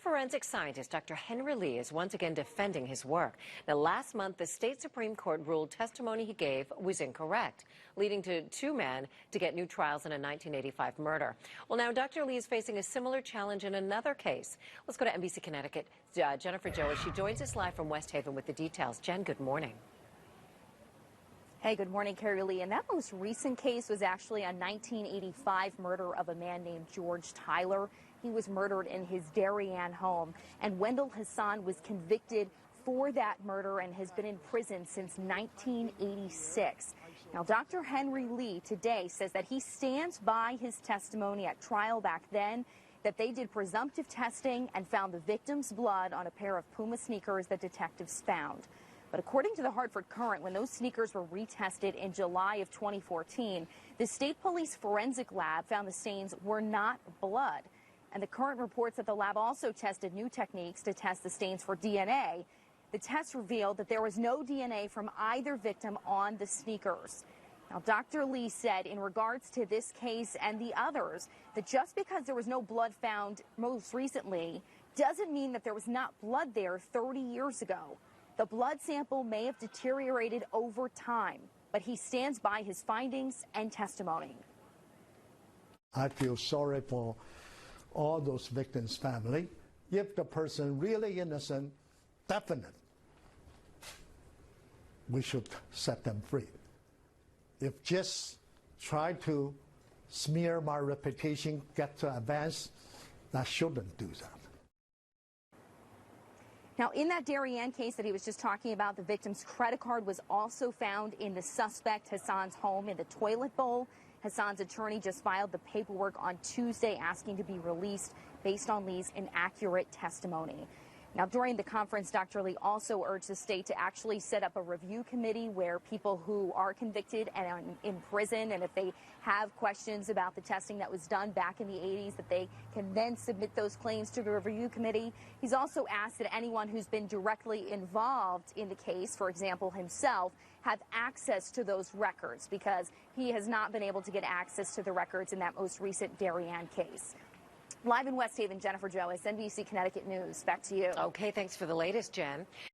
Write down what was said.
forensic scientist Dr. Henry Lee is once again defending his work. Now, last month, the state Supreme Court ruled testimony he gave was incorrect, leading to two men to get new trials in a 1985 murder. Well, now Dr. Lee is facing a similar challenge in another case. Let's go to NBC Connecticut. Jennifer Joey, she joins us live from West Haven with the details. Jen, good morning. Hey, good morning, Carrie Lee. And that most recent case was actually a 1985 murder of a man named George Tyler. He was murdered in his Darien home, and Wendell Hassan was convicted for that murder and has been in prison since 1986. Now, Dr. Henry Lee today says that he stands by his testimony at trial back then, that they did presumptive testing and found the victim's blood on a pair of Puma sneakers that detectives found. But according to the Hartford Courant, when those sneakers were retested in July of 2014, the state police forensic lab found the stains were not blood. And the Courant reports that the lab also tested new techniques to test the stains for DNA. The test revealed that there was no DNA from either victim on the sneakers. Now, Dr. Lee said in regards to this case and the others that just because there was no blood found most recently doesn't mean that there was not blood there 30 years ago. The blood sample may have deteriorated over time, but he stands by his findings and testimony. I feel sorry for all those victims' family. If the person really innocent, definite, we should set them free. If just try to smear my reputation, get to advance, I shouldn't do that. Now, in that Darien case that he was just talking about, the victim's credit card was also found in the suspect Hassan's home in the toilet bowl. Hassan's attorney just filed the paperwork on Tuesday asking to be released based on Lee's inaccurate testimony. Now, during the conference, Dr. Lee also urged the state to actually set up a review committee where people who are convicted and are in prison, and if they have questions about the testing that was done back in the 80s, that they can then submit those claims to the review committee. He's also asked that anyone who's been directly involved in the case, for example, himself, have access to those records because he has not been able to get access to the records in that most recent Darien case. Live in West Haven, Jennifer Joey, NBC Connecticut News. Back to you. Okay, thanks for the latest, Jen.